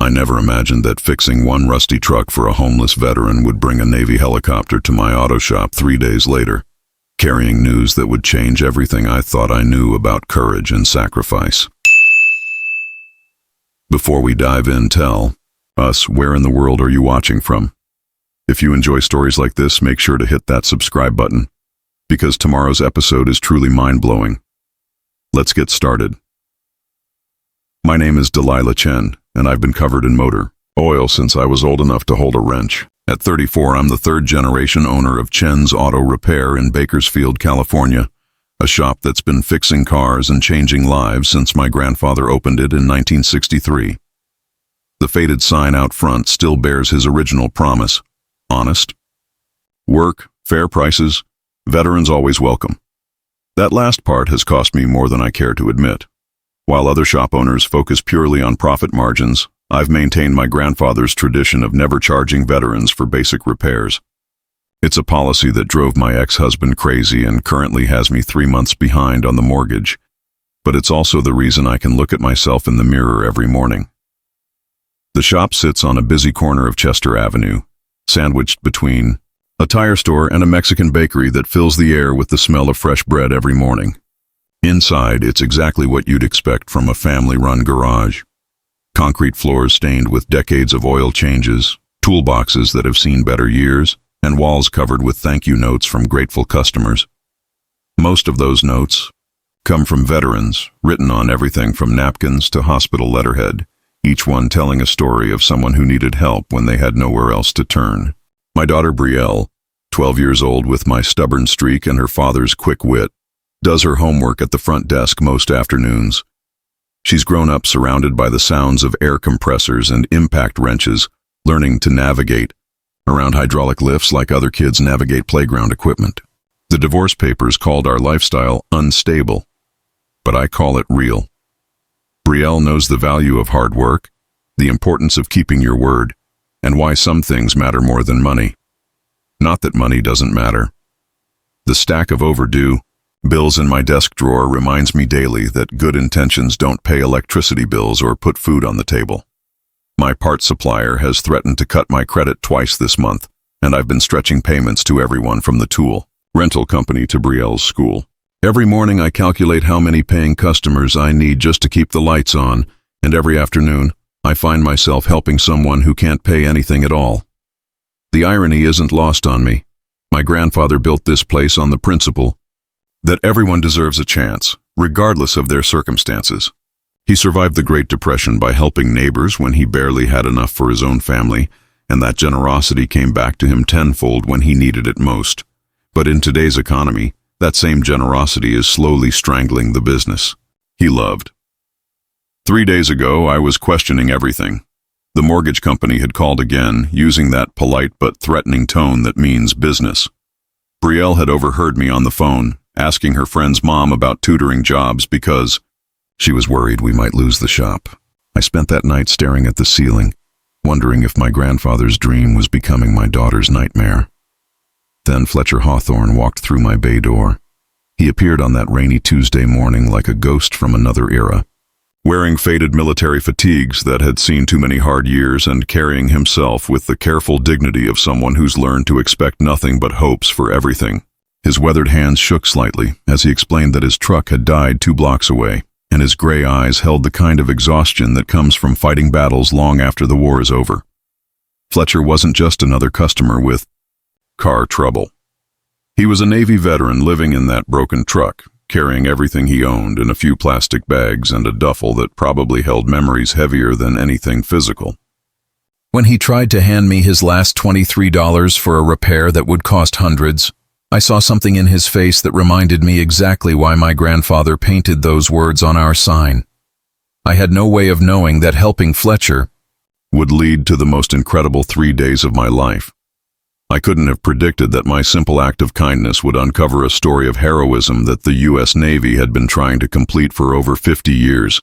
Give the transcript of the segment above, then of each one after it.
I never imagined that fixing one rusty truck for a homeless veteran would bring a Navy helicopter to my auto shop 3 days later, carrying news that would change everything I thought I knew about courage and sacrifice. Before we dive in, tell us, where in the world are you watching from? If you enjoy stories like this, make sure to hit that subscribe button, because tomorrow's episode is truly mind-blowing. Let's get started. My name is Delilah Chen, and I've been covered in motor oil since I was old enough to hold a wrench. At 34, I'm the third-generation owner of Chen's Auto Repair in Bakersfield, California, a shop that's been fixing cars and changing lives since my grandfather opened it in 1963. The faded sign out front still bears his original promise: honest work, fair prices, veterans always welcome. That last part has cost me more than I care to admit. While other shop owners focus purely on profit margins, I've maintained my grandfather's tradition of never charging veterans for basic repairs. It's a policy that drove my ex-husband crazy and currently has me 3 months behind on the mortgage, but it's also the reason I can look at myself in the mirror every morning. The shop sits on a busy corner of Chester Avenue, sandwiched between a tire store and a Mexican bakery that fills the air with the smell of fresh bread every morning. Inside, it's exactly what you'd expect from a family-run garage. Concrete floors stained with decades of oil changes, toolboxes that have seen better years, and walls covered with thank you notes from grateful customers. Most of those notes come from veterans, written on everything from napkins to hospital letterhead, each one telling a story of someone who needed help when they had nowhere else to turn. My daughter Brielle, 12 years old with my stubborn streak and her father's quick wit, does her homework at the front desk most afternoons. She's grown up surrounded by the sounds of air compressors and impact wrenches, learning to navigate around hydraulic lifts like other kids navigate playground equipment. The divorce papers called our lifestyle unstable, but I call it real. Brielle knows the value of hard work, the importance of keeping your word, and why some things matter more than money. Not that money doesn't matter. The stack of overdue bills in my desk drawer reminds me daily that good intentions don't pay electricity bills or put food on the table. My parts supplier has threatened to cut my credit twice this month, and I've been stretching payments to everyone from the tool rental company to Brielle's school. Every morning I calculate how many paying customers I need just to keep the lights on, and every afternoon I find myself helping someone who can't pay anything at all. The irony isn't lost on me. My grandfather built this place on the principle that everyone deserves a chance, regardless of their circumstances. He survived the Great Depression by helping neighbors when he barely had enough for his own family, and that generosity came back to him tenfold when he needed it most. But in today's economy, that same generosity is slowly strangling the business he loved. 3 days ago, I was questioning everything. The mortgage company had called again, using that polite but threatening tone that means business. Brielle had overheard me on the phone, asking her friend's mom about tutoring jobs because she was worried we might lose the shop. I spent that night staring at the ceiling, wondering if my grandfather's dream was becoming my daughter's nightmare. Then Fletcher Hawthorne walked through my bay door. He appeared on that rainy Tuesday morning like a ghost from another era, wearing faded military fatigues that had seen too many hard years and carrying himself with the careful dignity of someone who's learned to expect nothing but hopes for everything. His weathered hands shook slightly as he explained that his truck had died 2 blocks away, and his gray eyes held the kind of exhaustion that comes from fighting battles long after the war is over. Fletcher wasn't just another customer with car trouble. He was a Navy veteran living in that broken truck, carrying everything he owned in a few plastic bags and a duffel that probably held memories heavier than anything physical. When he tried to hand me his last $23 for a repair that would cost hundreds, I saw something in his face that reminded me exactly why my grandfather painted those words on our sign. I had no way of knowing that helping Fletcher would lead to the most incredible 3 days of my life. I couldn't have predicted that my simple act of kindness would uncover a story of heroism that the U.S. Navy had been trying to complete for over 50 years,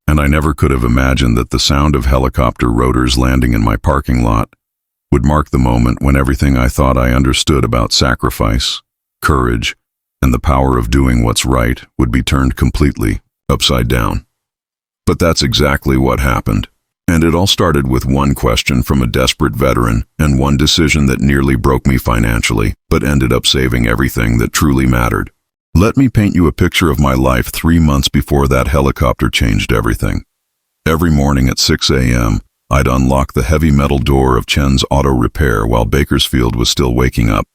and I never could have imagined that the sound of helicopter rotors landing in my parking lot would mark the moment when everything I thought I understood about sacrifice, courage, and the power of doing what's right would be turned completely upside down. But that's exactly what happened, And it all started with one question from a desperate veteran and one decision that nearly broke me financially, but ended up saving everything that truly mattered. Let me paint you a picture of my life 3 months before that helicopter changed everything. Every morning at 6 a.m., I'd unlock the heavy metal door of Chen's Auto Repair while Bakersfield was still waking up.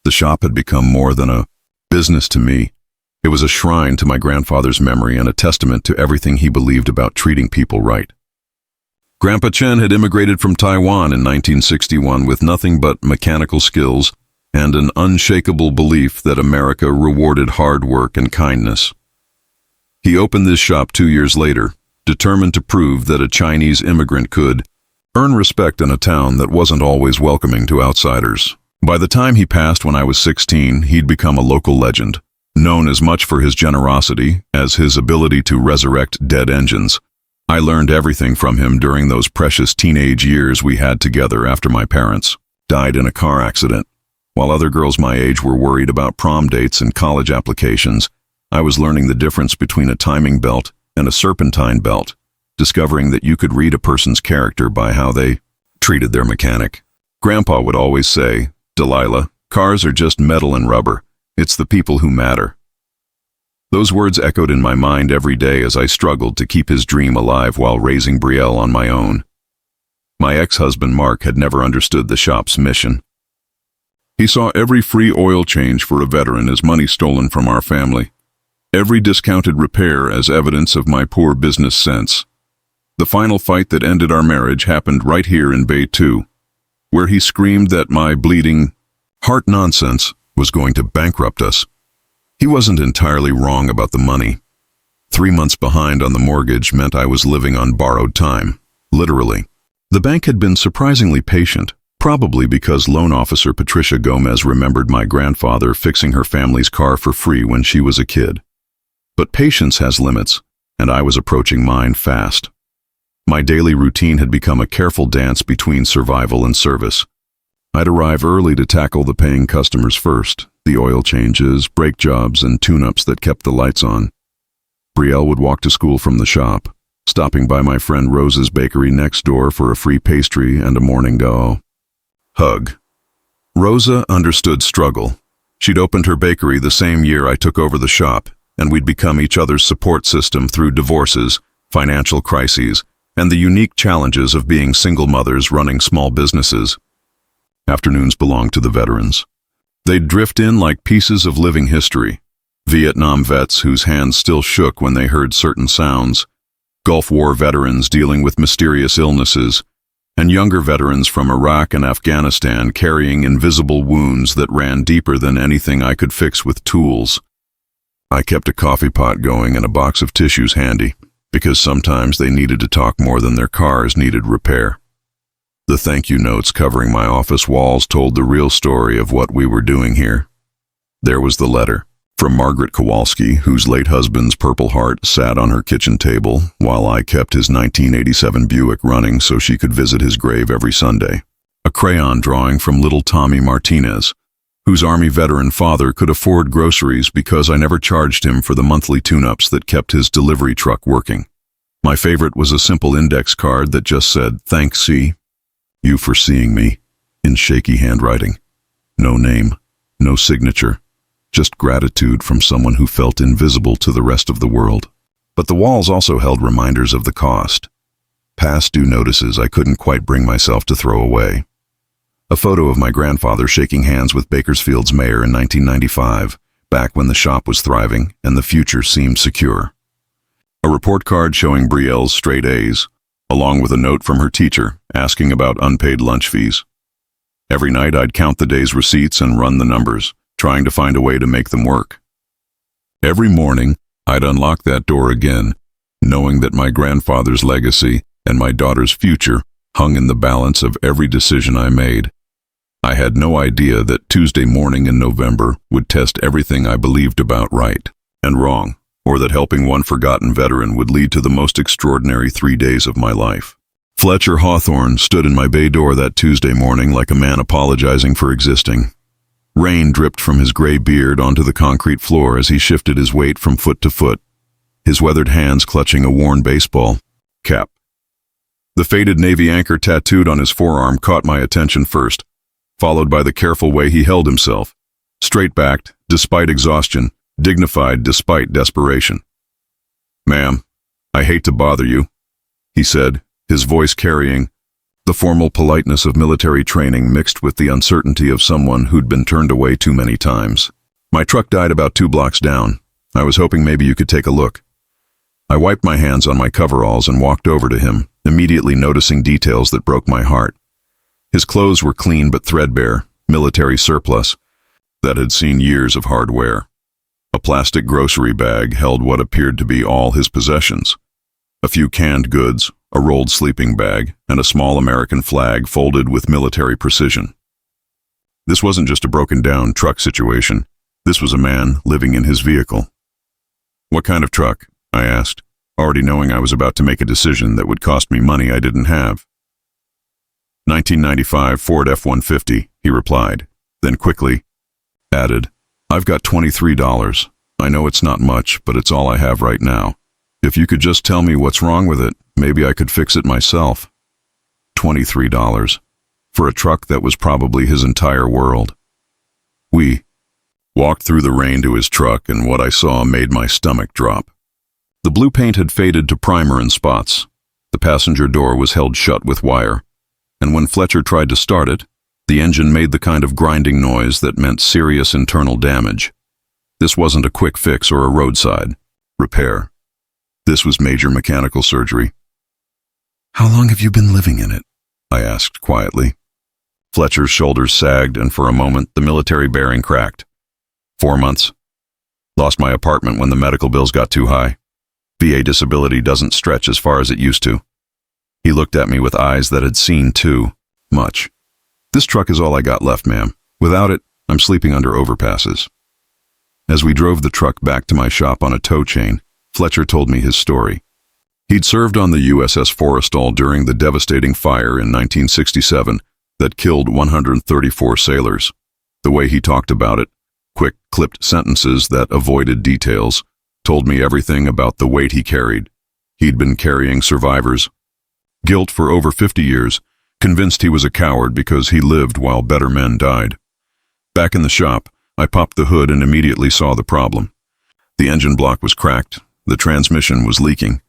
The shop had become more than a business to me. It was a shrine to my grandfather's memory and a testament to everything he believed about treating people right. Grandpa Chen had immigrated from Taiwan in 1961 with nothing but mechanical skills and an unshakable belief that America rewarded hard work and kindness. He opened this shop 2 years later, determined to prove that a Chinese immigrant could earn respect in a town that wasn't always welcoming to outsiders. By the time he passed when I was 16, he'd become a local legend, known as much for his generosity as his ability to resurrect dead engines. I learned everything from him during those precious teenage years we had together after my parents died in a car accident. While other girls my age were worried about prom dates and college applications, I was learning the difference between a timing belt and a serpentine belt, discovering that you could read a person's character by how they treated their mechanic. Grandpa would always say, "Delilah, cars are just metal and rubber. It's the people who matter." Those words echoed in my mind every day as I struggled to keep his dream alive while raising Brielle on my own. My ex-husband Mark had never understood the shop's mission. He saw every free oil change for a veteran as money stolen from our family, every discounted repair as evidence of my poor business sense. The final fight that ended our marriage happened right here in Bay 2, where he screamed that my bleeding heart nonsense was going to bankrupt us. He wasn't entirely wrong about the money. 3 months behind on the mortgage meant I was living on borrowed time, literally. The bank had been surprisingly patient, probably because loan officer Patricia Gomez remembered my grandfather fixing her family's car for free when she was a kid. But patience has limits, and I was approaching mine fast. My daily routine had become a careful dance between survival and service. I'd arrive early to tackle the paying customers first, the oil changes, brake jobs, and tune-ups that kept the lights on. Brielle would walk to school from the shop, stopping by my friend Rose's bakery next door for a free pastry and a morning hug. Rosa understood struggle. She'd opened her bakery the same year I took over the shop, and we'd become each other's support system through divorces, financial crises, and the unique challenges of being single mothers running small businesses. Afternoons belonged to the veterans. They'd drift in like pieces of living history. Vietnam vets whose hands still shook when they heard certain sounds, Gulf War veterans dealing with mysterious illnesses, and younger veterans from Iraq and Afghanistan carrying invisible wounds that ran deeper than anything I could fix with tools. I kept a coffee pot going and a box of tissues handy, because sometimes they needed to talk more than their cars needed repair. The thank you notes covering my office walls told the real story of what we were doing here. There was the letter from Margaret Kowalski, whose late husband's Purple Heart sat on her kitchen table while I kept his 1987 Buick running so she could visit his grave every Sunday. A crayon drawing from little Tommy Martinez, whose Army veteran father could afford groceries because I never charged him for the monthly tune-ups that kept his delivery truck working. My favorite was a simple index card that just said, "Thanks, C. You for seeing me," in shaky handwriting. No name, no signature, just gratitude from someone who felt invisible to the rest of the world. But the walls also held reminders of the cost. Past due notices I couldn't quite bring myself to throw away. A photo of my grandfather shaking hands with Bakersfield's mayor in 1995, back when the shop was thriving and the future seemed secure. A report card showing Brielle's straight A's, along with a note from her teacher asking about unpaid lunch fees. Every night I'd count the day's receipts and run the numbers, trying to find a way to make them work. Every morning, I'd unlock that door again, knowing that my grandfather's legacy and my daughter's future hung in the balance of every decision I made. I had no idea that Tuesday morning in November would test everything I believed about right and wrong, or that helping one forgotten veteran would lead to the most extraordinary 3 days of my life. Fletcher Hawthorne stood in my bay door that Tuesday morning like a man apologizing for existing. Rain dripped from his gray beard onto the concrete floor as he shifted his weight from foot to foot, his weathered hands clutching a worn baseball cap. The faded Navy anchor tattooed on his forearm caught my attention first, followed by the careful way he held himself, straight-backed, despite exhaustion, dignified despite desperation. "Ma'am, I hate to bother you," he said, his voice carrying the formal politeness of military training mixed with the uncertainty of someone who'd been turned away too many times. "My truck died about 2 blocks down. I was hoping maybe you could take a look." I wiped my hands on my coveralls and walked over to him, immediately noticing details that broke my heart. His clothes were clean but threadbare, military surplus that had seen years of hard wear. A plastic grocery bag held what appeared to be all his possessions. A few canned goods, a rolled sleeping bag, and a small American flag folded with military precision. This wasn't just a broken-down truck situation. This was a man living in his vehicle. "What kind of truck?" I asked, already knowing I was about to make a decision that would cost me money I didn't have. 1995 Ford F-150, he replied, then quickly added, "I've got $23. I know it's not much, but it's all I have right now. If you could just tell me what's wrong with it, maybe I could fix it myself." $23. For a truck that was probably his entire world. We walked through the rain to his truck, and what I saw made my stomach drop. The blue paint had faded to primer and spots. The passenger door was held shut with wire, and when Fletcher tried to start it, the engine made the kind of grinding noise that meant serious internal damage. This wasn't a quick fix or a roadside repair. This was major mechanical surgery. "How long have you been living in it?" I asked quietly. Fletcher's shoulders sagged, and for a moment the military bearing cracked. 4 months. Lost my apartment when the medical bills got too high. VA disability doesn't stretch as far as it used to. He looked at me with eyes that had seen too much. "This truck is all I got left, ma'am. Without it, I'm sleeping under overpasses." As we drove the truck back to my shop on a tow chain, Fletcher told me his story. He'd served on the USS Forrestal during the devastating fire in 1967 that killed 134 sailors. The way he talked about it, quick, clipped sentences that avoided details, told me everything about the weight he carried. He'd been carrying survivors' guilt for over 50 years, convinced he was a coward because he lived while better men died. Back in the shop, I popped the hood and immediately saw the problem. The engine block was cracked, the transmission was leaking,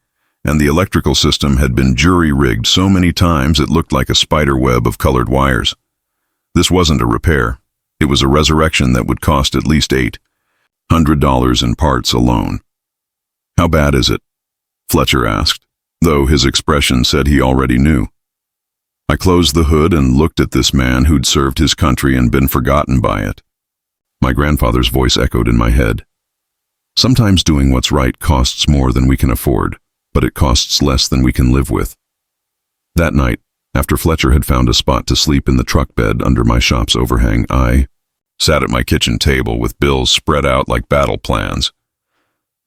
and the electrical system had been jury-rigged so many times it looked like a spider web of colored wires. This wasn't a repair. It was a resurrection that would cost at least $800 in parts alone. "How bad is it?" Fletcher asked, though his expression said he already knew. I closed the hood and looked at this man who'd served his country and been forgotten by it. My grandfather's voice echoed in my head. "Sometimes doing what's right costs more than we can afford, but it costs less than we can live with." That night, after Fletcher had found a spot to sleep in the truck bed under my shop's overhang, I sat at my kitchen table with bills spread out like battle plans.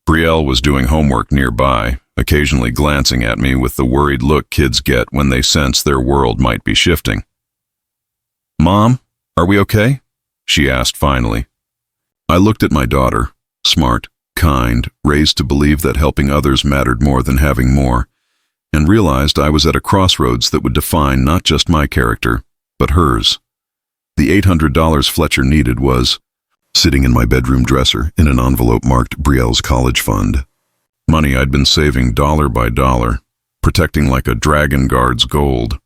Brielle was doing homework nearby, occasionally glancing at me with the worried look kids get when they sense their world might be shifting. "Mom, are we okay?" she asked finally. I looked at my daughter, smart, kind, raised to believe that helping others mattered more than having more, and realized I was at a crossroads that would define not just my character, but hers. The $800 Fletcher needed was sitting in my bedroom dresser in an envelope marked Brielle's college fund. Money I'd been saving dollar by dollar, protecting like a dragon guard's gold.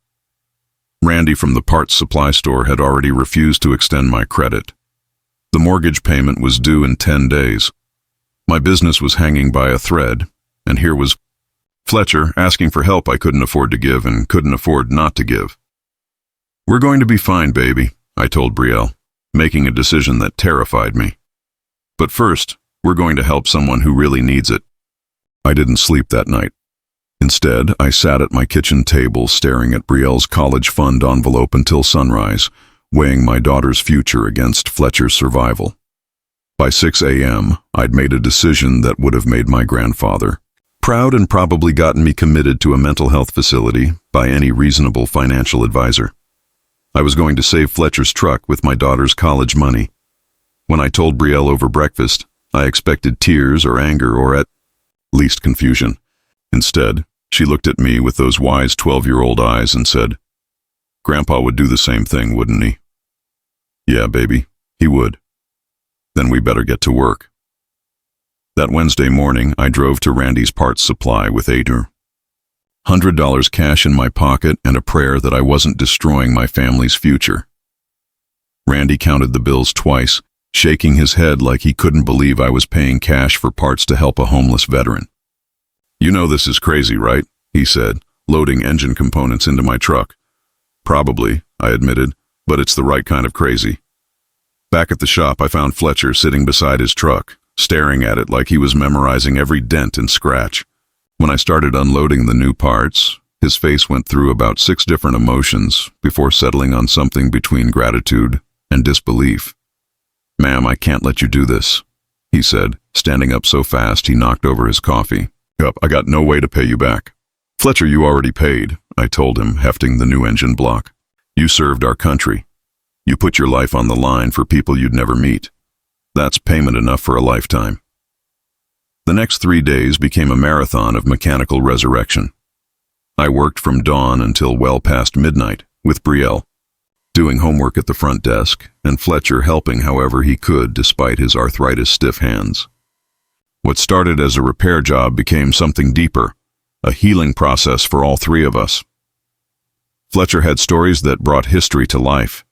Randy from the parts supply store had already refused to extend my credit. The mortgage payment was due in 10 days. My business was hanging by a thread, and here was Fletcher asking for help I couldn't afford to give and couldn't afford not to give. "We're going to be fine, baby," I told Brielle, making a decision that terrified me. "But first, we're going to help someone who really needs it." I didn't sleep that night. Instead, I sat at my kitchen table staring at Brielle's college fund envelope until sunrise, weighing my daughter's future against Fletcher's survival. By 6 a.m., I'd made a decision that would have made my grandfather proud and probably gotten me committed to a mental health facility by any reasonable financial advisor. I was going to save Fletcher's truck with my daughter's college money. When I told Brielle over breakfast, I expected tears or anger or at least confusion. Instead, She looked at me with those wise 12-year-old eyes and said, "Grandpa would do the same thing, wouldn't he?" "Yeah, baby, he would." "Then we better get to work." That Wednesday morning, I drove to Randy's parts supply with $100 cash in my pocket and a prayer that I wasn't destroying my family's future. Randy counted the bills twice, shaking his head like he couldn't believe I was paying cash for parts to help a homeless veteran. "You know this is crazy, right?" he said, loading engine components into my truck. "Probably," I admitted, "but it's the right kind of crazy." Back at the shop, I found Fletcher sitting beside his truck, staring at it like he was memorizing every dent and scratch. When I started unloading the new parts, his face went through about 6 different emotions before settling on something between gratitude and disbelief. "Ma'am, I can't let you do this," he said, standing up so fast he knocked over his coffee. "Yup, I got no way to pay you back." "Fletcher, you already paid," I told him, hefting the new engine block. "You served our country. You put your life on the line for people you'd never meet. That's payment enough for a lifetime." The next 3 days became a marathon of mechanical resurrection. I worked from dawn until well past midnight, with Brielle doing homework at the front desk, and Fletcher helping however he could despite his arthritis-stiff hands. What started as a repair job became something deeper, a healing process for all 3 of us. Fletcher had stories that brought history to life.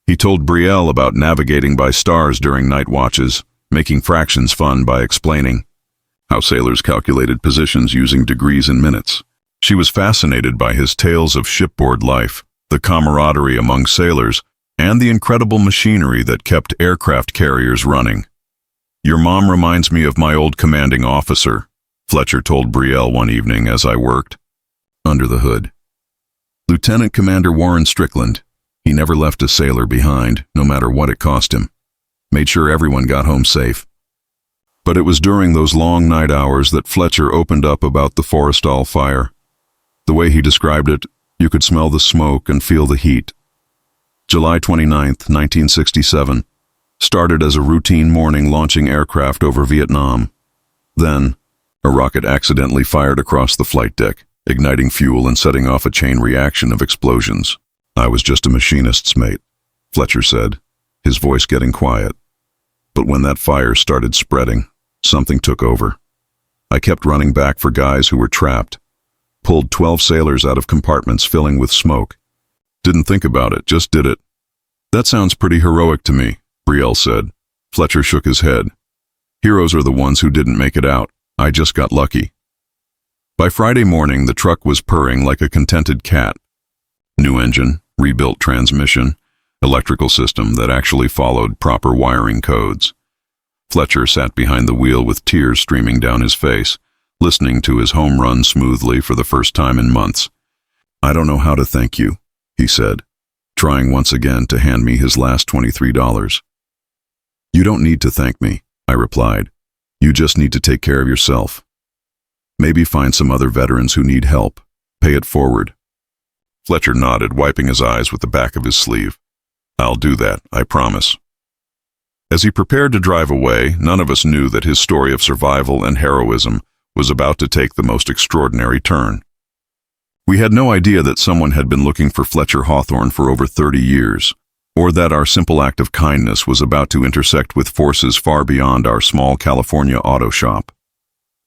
He told Brielle about navigating by stars during night watches, making fractions fun by explaining how sailors calculated positions using degrees and minutes. She was fascinated by his tales of shipboard life, the camaraderie among sailors, and the incredible machinery that kept aircraft carriers running. "Your mom reminds me of my old commanding officer," Fletcher told Brielle one evening as I worked under the hood. "Lieutenant Commander Warren Strickland. He never left a sailor behind, no matter what it cost him. Made sure everyone got home safe." But it was during those long night hours that Fletcher opened up about the Forrestal fire. The way he described it, you could smell the smoke and feel the heat. July 29th, 1967, started as a routine morning launching aircraft over Vietnam. Then, a rocket accidentally fired across the flight deck, igniting fuel and setting off a chain reaction of explosions. "I was just a machinist's mate," Fletcher said, his voice getting quiet. "But when that fire started spreading, something took over. I kept running back for guys who were trapped. Pulled 12 sailors out of compartments filling with smoke. Didn't think about it, just did it." "That sounds pretty heroic to me," Brielle said. Fletcher shook his head. "Heroes are the ones who didn't make it out. I just got lucky." By Friday morning, the truck was purring like a contented cat. New engine, rebuilt transmission, electrical system that actually followed proper wiring codes. Fletcher sat behind the wheel with tears streaming down his face, listening to his home run smoothly for the first time in months. "I don't know how to thank you," he said, trying once again to hand me his last $23. "You don't need to thank me," I replied. "You just need to take care of yourself. Maybe find some other veterans who need help. Pay it forward." Fletcher nodded, wiping his eyes with the back of his sleeve. "I'll do that, I promise." As he prepared to drive away, none of us knew that his story of survival and heroism was about to take the most extraordinary turn. We had no idea that someone had been looking for Fletcher Hawthorne for over 30 years, or that our simple act of kindness was about to intersect with forces far beyond our small California auto shop.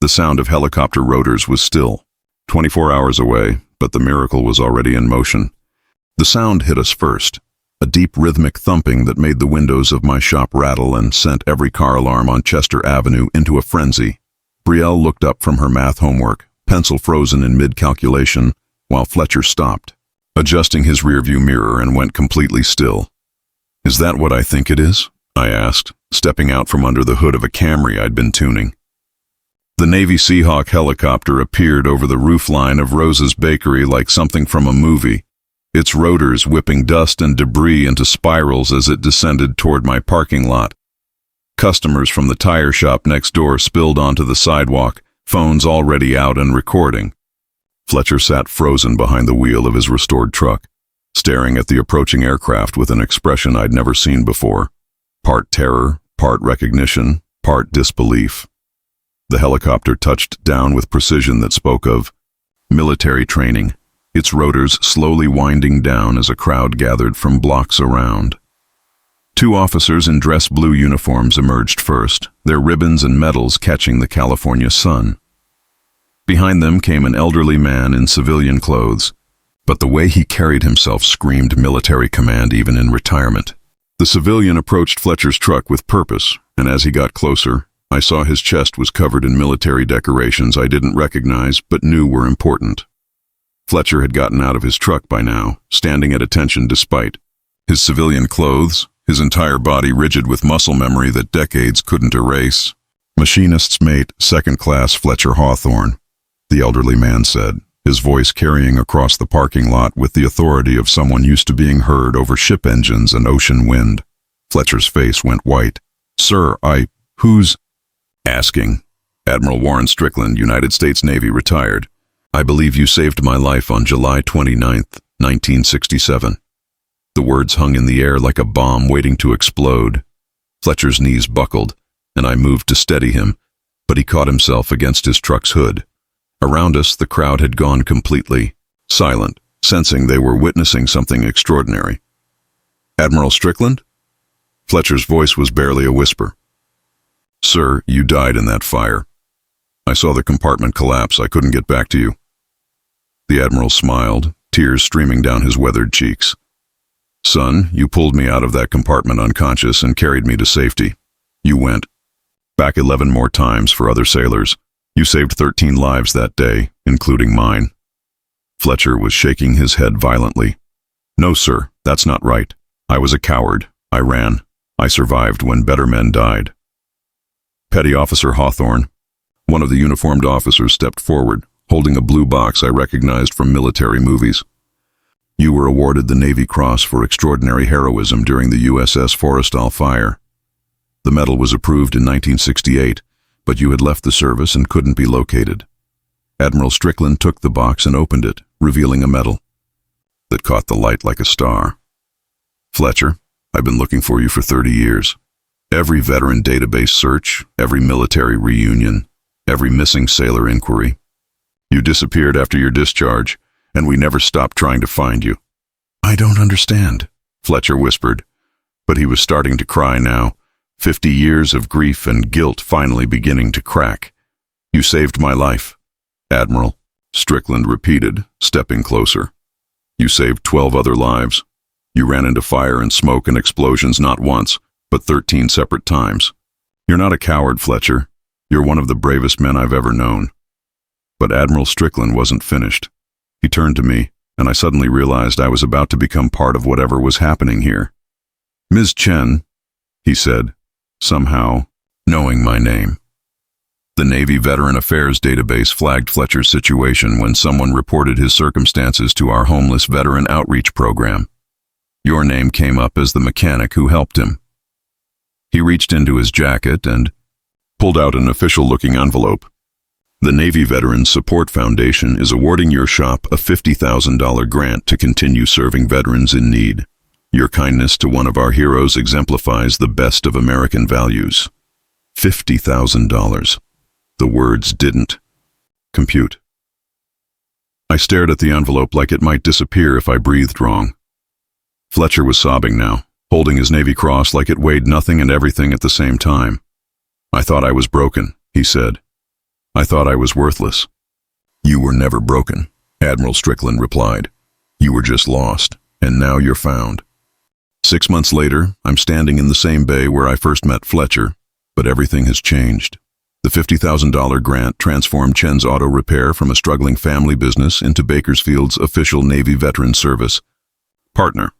The sound of helicopter rotors was still 24 hours away, but the miracle was already in motion. The sound hit us first, a deep rhythmic thumping that made the windows of my shop rattle and sent every car alarm on Chester Avenue into a frenzy. Brielle looked up from her math homework, pencil frozen in mid-calculation, while Fletcher stopped, adjusting his rearview mirror, and went completely still. "Is that what I think it is?" I asked, stepping out from under the hood of a Camry I'd been tuning. The Navy Seahawk helicopter appeared over the roofline of Rose's Bakery like something from a movie, its rotors whipping dust and debris into spirals as it descended toward my parking lot. Customers from the tire shop next door spilled onto the sidewalk, phones already out and recording. Fletcher sat frozen behind the wheel of his restored truck, staring at the approaching aircraft with an expression I'd never seen before. Part terror, part recognition, part disbelief. The helicopter touched down with precision that spoke of Military training, its rotors slowly winding down as a crowd gathered from blocks around. Two officers in dress blue uniforms emerged first, their ribbons and medals catching the California sun. Behind them came an elderly man in civilian clothes, but the way he carried himself screamed military command even in retirement. The civilian approached Fletcher's truck with purpose, and as he got closer, I saw his chest was covered in military decorations I didn't recognize but knew were important. Fletcher had gotten out of his truck by now, standing at attention despite his civilian clothes, his entire body rigid with muscle memory that decades couldn't erase. "Machinist's mate, second class Fletcher Hawthorne," the elderly man said, his voice carrying across the parking lot with the authority of someone used to being heard over ship engines and ocean wind. Fletcher's face went white. "Sir, who's asking?" "Admiral Warren Strickland, United States Navy, retired. I believe you saved my life on July 29th, 1967. The words hung in the air like a bomb waiting to explode. Fletcher's knees buckled, and I moved to steady him, but he caught himself against his truck's hood. Around us, the crowd had gone completely silent, sensing they were witnessing something extraordinary. "Admiral Strickland?" Fletcher's voice was barely a whisper. "Sir, you died in that fire. I saw the compartment collapse. I couldn't get back to you." The Admiral smiled, tears streaming down his weathered cheeks. "Son, you pulled me out of that compartment unconscious and carried me to safety. You went back 11 more times for other sailors. You saved 13 lives that day, including mine." Fletcher was shaking his head violently. "No, sir, that's not right. I was a coward. I ran. I survived when better men died." Petty Officer Hawthorne, one of the uniformed officers, stepped forward, holding a blue box I recognized from military movies. "You were awarded the Navy Cross for extraordinary heroism during the USS Forrestal fire. The medal was approved in 1968, but you had left the service and couldn't be located." Admiral Strickland took the box and opened it, revealing a medal that caught the light like a star. "Fletcher, I've been looking for you for 30 years. Every veteran database search, every military reunion, every missing sailor inquiry. You disappeared after your discharge, and we never stopped trying to find you." "I don't understand," Fletcher whispered, but he was starting to cry now, 50 years of grief and guilt finally beginning to crack. "You saved my life, Admiral," Strickland repeated, stepping closer. "You saved 12 other lives. You ran into fire and smoke and explosions not once, but 13 separate times. You're not a coward, Fletcher. You're one of the bravest men I've ever known." But Admiral Strickland wasn't finished. He turned to me, and I suddenly realized I was about to become part of whatever was happening here. "Ms. Chen," he said, somehow knowing my name. The Navy Veteran Affairs database flagged Fletcher's situation when someone reported his circumstances to our homeless veteran outreach program. Your name came up as the mechanic who helped him. He reached into his jacket and pulled out an official-looking envelope. "The Navy Veterans Support Foundation is awarding your shop a $50,000 grant to continue serving veterans in need. Your kindness to one of our heroes exemplifies the best of American values." $50,000. The words didn't compute. I stared at the envelope like it might disappear if I breathed wrong. Fletcher was sobbing now, holding his Navy Cross like it weighed nothing and everything at the same time. "I thought I was broken," he said. "I thought I was worthless." "You were never broken," Admiral Strickland replied. "You were just lost, and now you're found." 6 months later, I'm standing in the same bay where I first met Fletcher, but everything has changed. The $50,000 grant transformed Chen's auto repair from a struggling family business into Bakersfield's official Navy veteran service. Partner,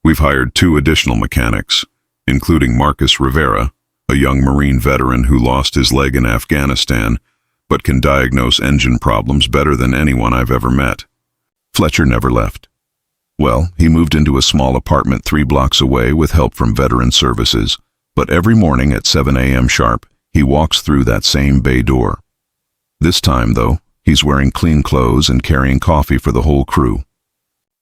we've hired 2 additional mechanics, including Marcus Rivera, a young Marine veteran who lost his leg in Afghanistan, but can diagnose engine problems better than anyone I've ever met. Fletcher never left. Well, he moved into a small apartment 3 blocks away with help from veteran services, but every morning at 7 a.m. sharp, he walks through that same bay door. This time, though, he's wearing clean clothes and carrying coffee for the whole crew.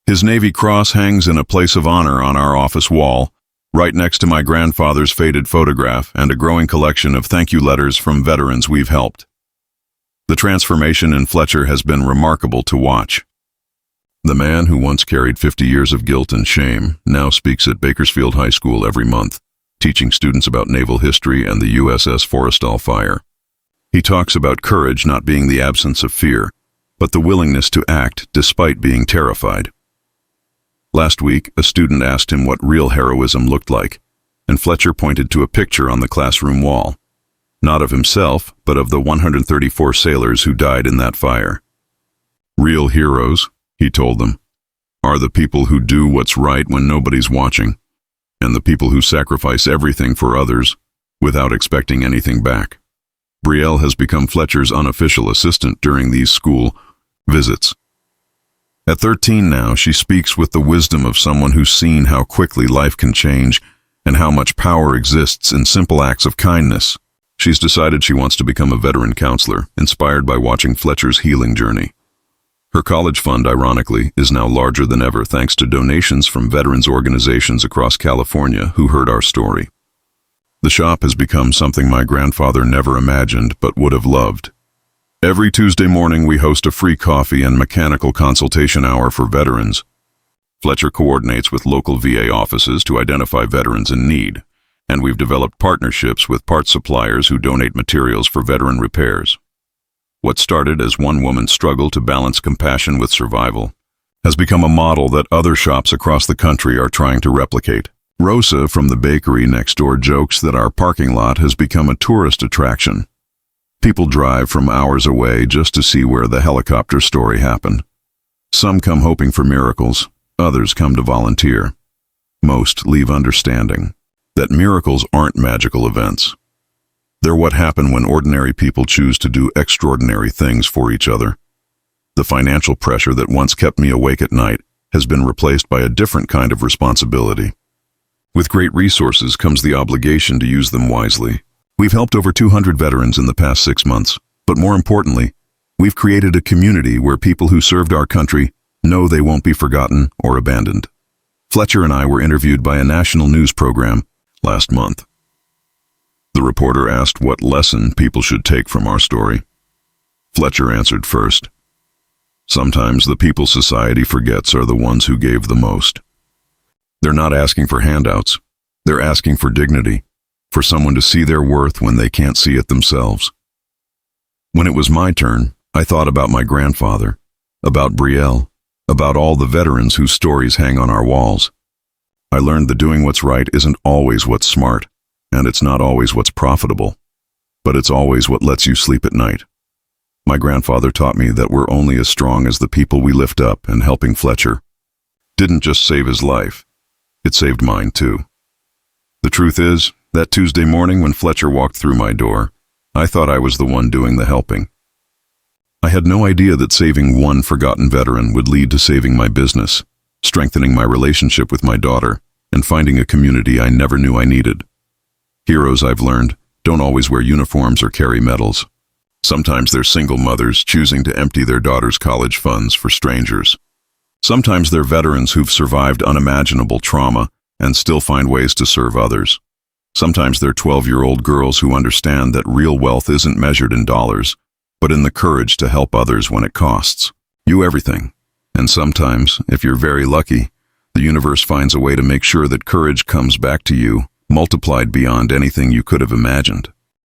His Navy Cross hangs in a place of honor on our office wall, right next to my grandfather's faded photograph and a growing collection of thank you letters from veterans we've helped. The transformation in Fletcher has been remarkable to watch. The man who once carried 50 years of guilt and shame now speaks at Bakersfield High School every month, teaching students about naval history and the USS Forrestal fire. He talks about courage not being the absence of fear, but the willingness to act despite being terrified. Last week, a student asked him what real heroism looked like, and Fletcher pointed to a picture on the classroom wall. Not of himself, but of the 134 sailors who died in that fire. Real heroes, he told them, are the people who do what's right when nobody's watching, and the people who sacrifice everything for others without expecting anything back. Brielle has become Fletcher's unofficial assistant during these school visits. At 13 now, she speaks with the wisdom of someone who's seen how quickly life can change and how much power exists in simple acts of kindness. She's decided she wants to become a veteran counselor, inspired by watching Fletcher's healing journey. Her college fund, ironically, is now larger than ever thanks to donations from veterans organizations across California who heard our story. The shop has become something my grandfather never imagined but would have loved. Every Tuesday morning we host a free coffee and mechanical consultation hour for veterans. Fletcher coordinates with local VA offices to identify veterans in need, and we've developed partnerships with parts suppliers who donate materials for veteran repairs. What started as one woman's struggle to balance compassion with survival has become a model that other shops across the country are trying to replicate. Rosa from the bakery next door jokes that our parking lot has become a tourist attraction. People drive from hours away just to see where the helicopter story happened. Some come hoping for miracles, others come to volunteer. Most leave understanding that miracles aren't magical events. They're what happen when ordinary people choose to do extraordinary things for each other. The financial pressure that once kept me awake at night has been replaced by a different kind of responsibility. With great resources comes the obligation to use them wisely. We've helped over 200 veterans in the past 6 months, but more importantly, we've created a community where people who served our country know they won't be forgotten or abandoned. Fletcher and I were interviewed by a national news program last month. The reporter asked what lesson people should take from our story. Fletcher answered first. Sometimes the people society forgets are the ones who gave the most. They're not asking for handouts. They're asking for dignity, for someone to see their worth when they can't see it themselves. When it was my turn, I thought about my grandfather, about Brielle, about all the veterans whose stories hang on our walls. I learned that doing what's right isn't always what's smart, and it's not always what's profitable, but it's always what lets you sleep at night. My grandfather taught me that we're only as strong as the people we lift up, and helping Fletcher didn't just save his life, it saved mine too. The truth is, that Tuesday morning when Fletcher walked through my door, I thought I was the one doing the helping. I had no idea that saving one forgotten veteran would lead to saving my business, strengthening my relationship with my daughter, and finding a community I never knew I needed. Heroes, I've learned, don't always wear uniforms or carry medals. Sometimes they're single mothers choosing to empty their daughters' college funds for strangers. Sometimes they're veterans who've survived unimaginable trauma and still find ways to serve others. Sometimes they're 12-year-old girls who understand that real wealth isn't measured in dollars, but in the courage to help others when it costs you everything. And sometimes, if you're very lucky, the universe finds a way to make sure that courage comes back to you, multiplied beyond anything you could have imagined.